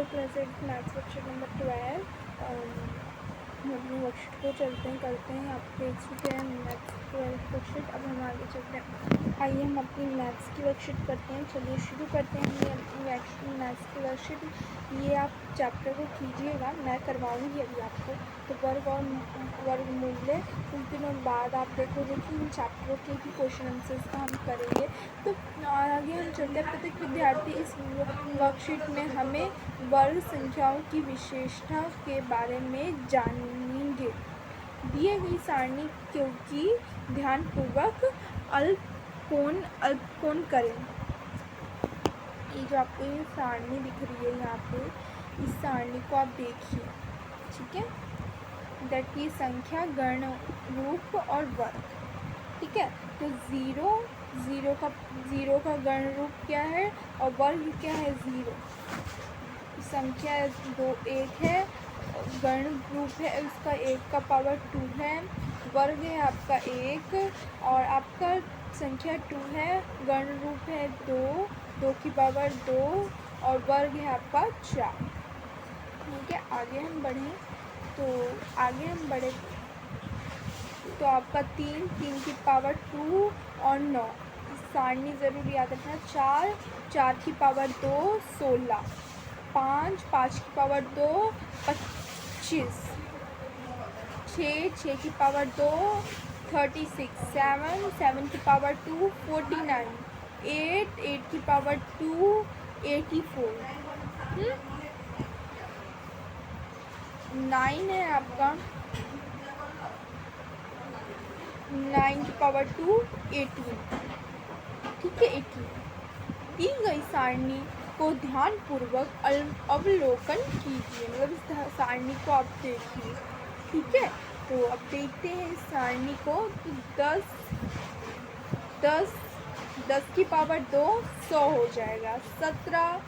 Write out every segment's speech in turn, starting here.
Hello present maths worksheet number 12। हम अपने worksheet को करते हैं। आप देख चुके हैं मैथ्स 12 वर्कशीट। अब हम आगे चलते हैं। आइए हम अपनी मैथ्स की वर्कशीट करते हैं। चलिए शुरू करते हैं ये अपनी मैथ्स की वर्कशीट। ये आप चैप्टर को कीजिएगा, मैं करवाऊँगी अभी आपको। तो वर्ग और वर्गमूल्य कुछ दिनों बाद आप देखोगे कि इन चैप्टरों के भी क्वेश्चन आंसर्स का हम करेंगे। तो आगे हम चलते हैं। प्रत्येक विद्यार्थी इस वर्कशीट में हमें वर्ग संख्याओं की विशेषता के बारे में जानेंगे। दिए गई सारणी क्योंकि ध्यानपूर्वक अल्पकोण करें। ये जो आपको ये सारणी दिख रही है यहाँ पे, इस सारणी को आप देखिए, ठीक है। दैट की संख्या, गण, रूप और वर्ग, ठीक है। तो ज़ीरो का गण रूप क्या है और वर्ग क्या है? 0। संख्या 1 है, गण रूप है उसका 1 का पावर 2 है, वर्ग है आपका 1 और आपका संख्या 2 है, गण रूप है 2 की पावर 2 और वर्ग है आपका 4। ठीक है। आगे हम बढ़े तो आपका 3 की पावर 2 और 9। सारणी ज़रूर याद रखना। 4 की पावर 2 16, 5 की पावर 2 25, 6 की पावर 2 36, 7 की पावर 2 49, 8 की पावर 2 84, 9 है आपका 9 की पावर 2 18, ठीक है 18। दी गई सारणी को ध्यानपूर्वक अवलोकन कीजिए। मतलब इस सारणी को आप देखिए, ठीक है। तो अब देखते हैं इस सारणी को। तो 10 की पावर 2 100 हो जाएगा। 17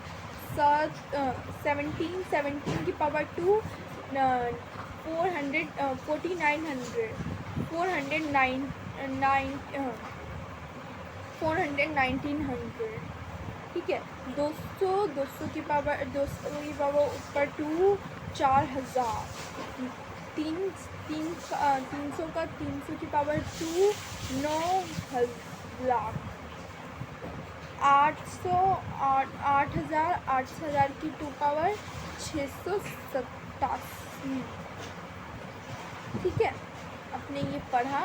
की पावर 2 41900, ठीक है। 200 की पावर ऊपर 2 4000, 300 की पावर 2 9,00,000, 8,000 की 2 पावर 687, ठीक है। आपने ये पढ़ा,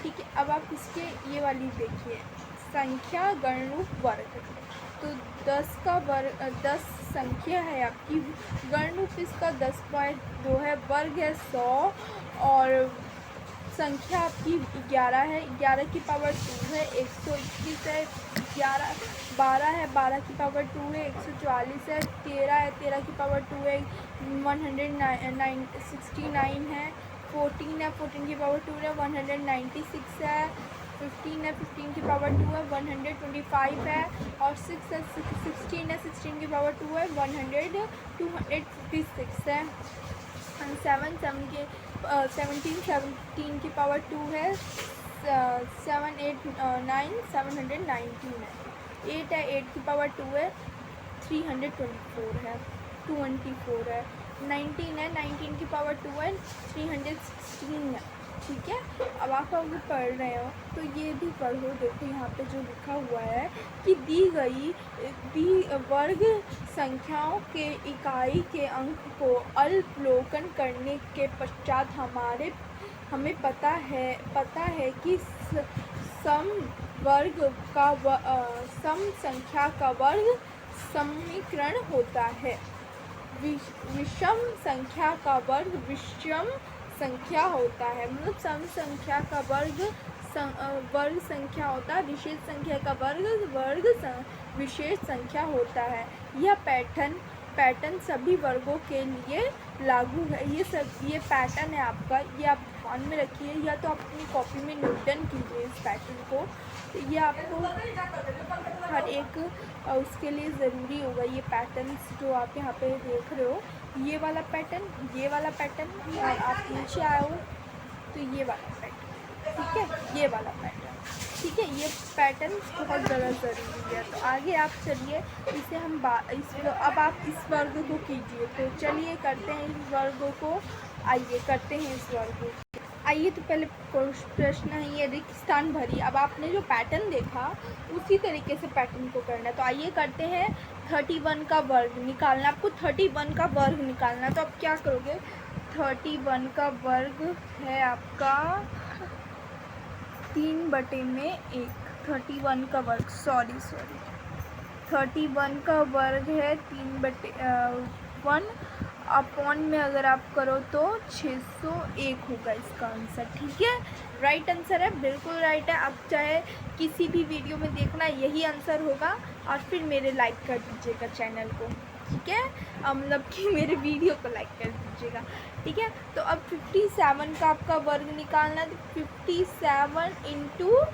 ठीक है। अब आप इसके ये वाली देखिए, संख्या, गण रूप, वर्ग। तो 10 संख्या है आपकी, गण रूप इसका 10.2 है, वर्ग है 100 और संख्या आपकी 11 है, 11 की पावर 2 है, 121 है, 12 है, 12 की पावर 2 है, 144 है, 13 है, 13 की पावर 2 है, 169 है, 14 है, 14 की पावर 2 है, 196 है, 15 है, 15 की पावर 2 है, 125 है और 6 है, 16 है, 16 की पावर 2 है, 256 है। 17 की पावर 2 है, 7 8 9 719 है। 8 है, 8 की पावर 2 है, 324 है, 224 है। 19 है, 19 की पावर 2 है, 316 है, ठीक है। अब आप अगर पढ़ रहे हो तो ये भी पढ़ो। देखो यहाँ पे जो लिखा हुआ है कि दी वर्ग संख्याओं के इकाई के अंक को अवलोकन करने के पश्चात हमें पता है कि सम संख्या का वर्ग समीकरण होता है। विषम संख्या का वर्ग विषम संख्या होता है। मतलब सम संख्या का वर्ग संख्या होता है, विशेष संख्या का वर्ग विशेष संख्या होता है। यह पैटर्न सभी वर्गों के लिए लागू है। ये पैटर्न है आपका, ये आप ध्यान में रखिए, या तो अपनी कॉपी में नोट डाउन कीजिए इस पैटर्न को। तो ये आपको हर एक उसके लिए ज़रूरी होगा। ये पैटर्न्स जो आप यहाँ पे देख रहे हो, ये वाला पैटर्न और आप नीचे आए हो तो ये वाला पैटर्न, ठीक है, ये वाला पैटर्न। ठीक है, ये पैटर्न बहुत ज़्यादा ज़रूरी है। तो आगे आप चलिए इसे हम अब आप इस वर्ग को कीजिए। तो चलिए करते हैं इस वर्ग को, आइए करते हैं इस वर्ग को। आइए तो पहले प्रश्न है ये रिक्त स्थान भरिए। अब आपने जो पैटर्न देखा उसी तरीके से पैटर्न को करना है। तो आइए करते हैं 31 का वर्ग निकालना। आपको 31 का वर्ग निकालना है। तो आप क्या करोगे, 31 का वर्ग है आपका 3/1। 31 का वर्ग 31 का वर्ग है 3/1 अपॉन में अगर आप करो तो 601 होगा इसका आंसर। ठीक है, राइट आंसर है, बिल्कुल राइट है। आप चाहे किसी भी वीडियो में देखना यही आंसर होगा। और फिर मेरे लाइक कर दीजिएगा चैनल को, ठीक है, मतलब कि मेरे वीडियो को लाइक कर दीजिएगा। ठीक है, तो अब 57 का आपका वर्ग निकालना है। तो 57 इंटू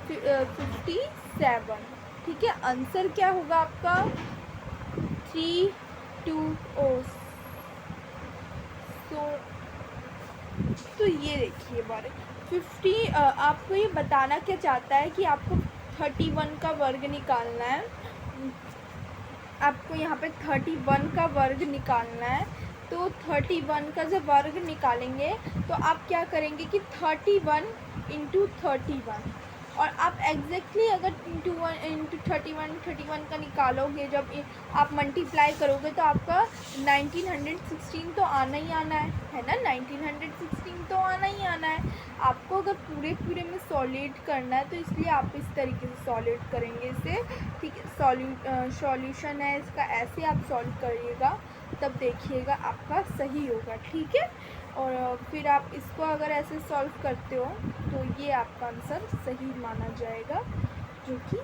57, ठीक है, आंसर क्या होगा आपका 320। तो ये देखिए बारे 50 आपको ये बताना क्या चाहता है कि आपको 31 का वर्ग निकालना है। आपको यहाँ पे 31 का वर्ग निकालना है। तो 31 का जब वर्ग निकालेंगे तो आप क्या करेंगे कि 31 इंटू 31, और आप एग्जैक्टली अगर इंटू 31 का निकालोगे, जब आप मल्टीप्लाई करोगे तो आपका 1916 तो आना ही आना है ना, 1916 तो आना ही आना है। आपको अगर पूरे में सॉलिड करना है तो इसलिए आप इस तरीके से सॉलिड करेंगे इसे। ठीक है, सॉल्यूशन है इसका, ऐसे आप सॉल्व करिएगा तब देखिएगा आपका सही होगा। ठीक है, और फिर आप इसको अगर ऐसे सॉल्व करते हो तो ये आपका आंसर सही माना जाएगा, जो कि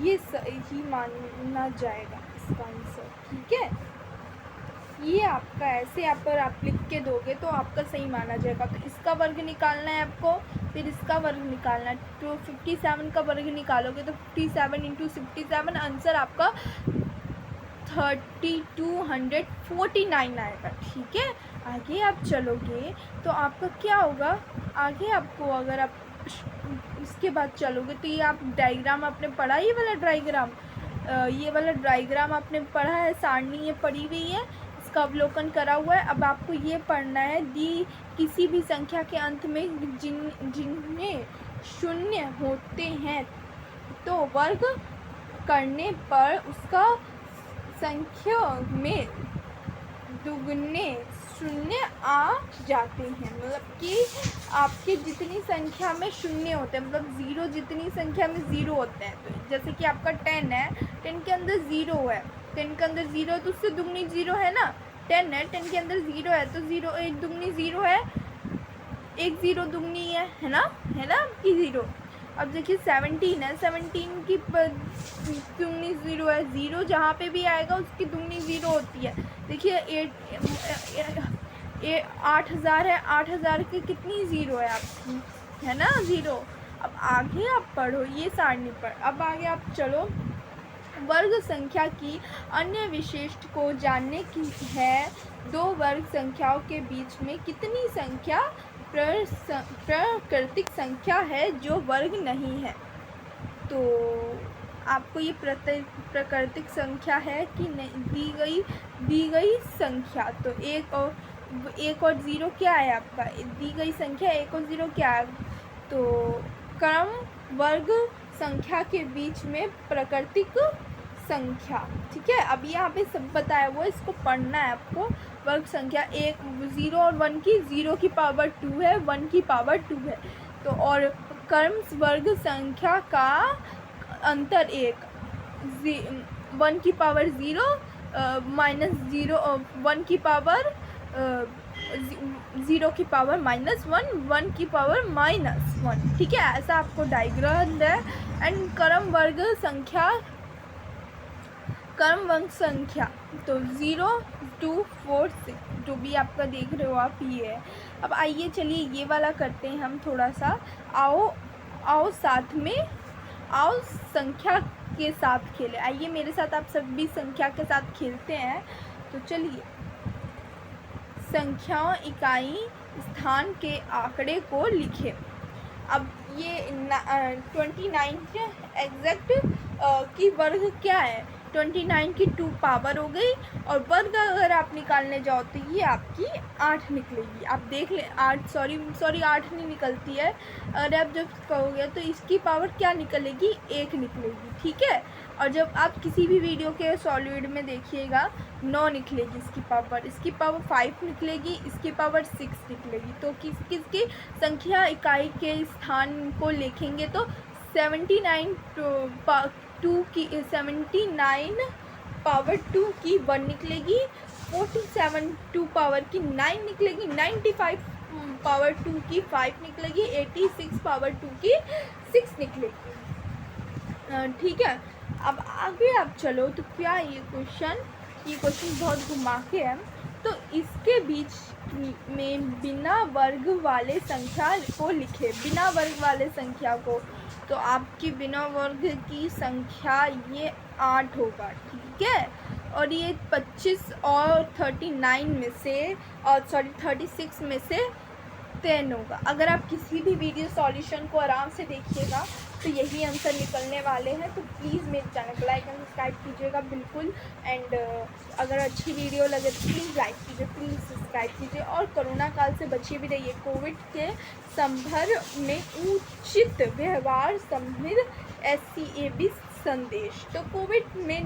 ये सही माना जाएगा इसका आंसर। ठीक है, ये आपका ऐसे आप पर आप लिख के दोगे तो आपका सही माना जाएगा। तो इसका वर्ग निकालना है आपको, फिर इसका वर्ग निकालना है। तो 57 का वर्ग निकालोगे तो 57 इंटू 57, आंसर आपका 3249 आएगा। ठीक है, आगे आप चलोगे तो आपका क्या होगा, आगे आपको अगर आप इसके बाद चलोगे तो ये आप डायग्राम आपने पढ़ा, ये वाला डायग्राम आपने पढ़ा है, सारणी ये पढ़ी हुई है, इसका अवलोकन करा हुआ है। अब आपको ये पढ़ना है दी किसी भी संख्या के अंत में जिनमें शून्य होते हैं तो वर्ग करने पर उसका संख्या में दुगने शून्य आ जाते हैं। मतलब कि आपके जितनी संख्या में शून्य होते हैं, मतलब ज़ीरो जितनी संख्या में ज़ीरो होते हैं, तो जैसे कि आपका 10 है, 10 के अंदर ज़ीरो है, 10 के अंदर ज़ीरो है तो उससे दुगनी ज़ीरो है ना, 10 है, 10 के अंदर ज़ीरो है तो ज़ीरो एक दुगनी ज़ीरो है, एक ज़ीरो दुगनी है ना आपकी ज़ीरो। अब देखिए 17 है, 17 की दुगनी ज़ीरो है, ज़ीरो जहाँ पे भी आएगा उसकी दुगनी ज़ीरो होती है। देखिए 8000 है, 8000 की कितनी ज़ीरो है आपकी, है ना ज़ीरो। अब आगे आप पढ़ो ये सारणी पर। अब आगे आप चलो, वर्ग संख्या की अन्य विशेषता को जानने की है। दो वर्ग संख्याओं के बीच में कितनी संख्या प्राकृतिक संख्या है जो वर्ग नहीं है। तो आपको ये प्राकृतिक संख्या है कि नहीं, दी गई संख्या। तो एक और ज़ीरो क्या है आपका, दी गई संख्या एक और ज़ीरो क्या है। तो क्रम वर्ग संख्या के बीच में प्राकृतिक संख्या। ठीक है, अब यहाँ पे सब बताया हुआ, इसको पढ़ना है आपको। वर्ग संख्या एक, 0 और 1 की 0 की पावर 2 है, 1 की पावर 2 है। तो और क्रम वर्ग संख्या का अंतर 1, 1 की पावर 0 माइनस 0, 1 की पावर 0 की पावर -1, 1 की पावर -1। ठीक है, ऐसा आपको डायग्राम है। एंड क्रम वर्ग संख्या तो 0 2 4 6 जो भी आपका देख रहे हो आप ये है। अब आइए चलिए ये वाला करते हैं हम थोड़ा सा। आओ साथ में, आओ संख्या के साथ खेले। आइए मेरे साथ आप सभी संख्या के साथ खेलते हैं। तो चलिए संख्याओं इकाई स्थान के आंकड़े को लिखें। अब ये 29 एग्जैक्ट की वर्ग क्या है, 29 की 2 पावर हो गई, और वर्ग अगर आप निकालने जाओ तो ये आपकी 8 निकलेगी। आप देख लें 8 सॉरी 8 नहीं निकलती है, और आप जब कहोगे तो इसकी पावर क्या निकलेगी, 1 निकलेगी, ठीक है। और जब आप किसी भी वीडियो के सॉलिड में देखिएगा 9 निकलेगी इसकी पावर 5 निकलेगी, इसकी पावर 6 निकलेगी। तो किसकी संख्या इकाई के स्थान को लिखेंगे तो 79 पावर 2 की 1 निकलेगी, 47 2 पावर की 9 निकलेगी, 95 पावर 2 की 5 निकलेगी, 86 पावर 2 की 6 निकलेगी, ठीक है। अब आगे आप चलो तो क्या ये क्वेश्चन बहुत घुमा के है। तो इसके बीच में बिना वर्ग वाले संख्या को लिखे, बिना वर्ग वाले संख्या को, तो आपकी बिना वर्ग की संख्या ये 8 होगा, ठीक है। और ये 25 और 39 में से, और 36 में से 10 होगा। अगर आप किसी भी वीडियो सॉल्यूशन को आराम से देखिएगा तो यही आंसर निकलने वाले हैं। तो प्लीज़ मेरे चैनल को लाइक एंड सब्सक्राइब कीजिएगा बिल्कुल। एंड अगर अच्छी वीडियो लगे तो प्लीज़ लाइक कीजिए, प्लीज़ सब्सक्राइब कीजिए, और कोरोना काल से बचे भी रहिए। कोविड के संदर्भ में उचित व्यवहार संबंधित SCAB संदेश। तो कोविड में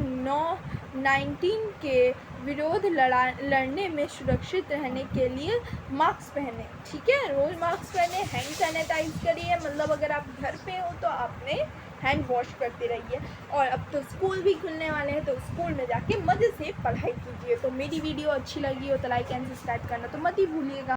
19 के विरोध लड़ने में सुरक्षित रहने के लिए मास्क पहने, ठीक है, रोज़ मास्क पहने, हैंड सैनिटाइज करिए, मतलब अगर आप घर पे हो तो आपने हैंड वॉश करते रहिए। और अब तो स्कूल भी खुलने वाले हैं तो स्कूल में जाके मज़े से पढ़ाई कीजिए। तो मेरी वीडियो अच्छी लगी हो तो लाइक एंड सब्सक्राइब करना तो मत ही भूलिएगा।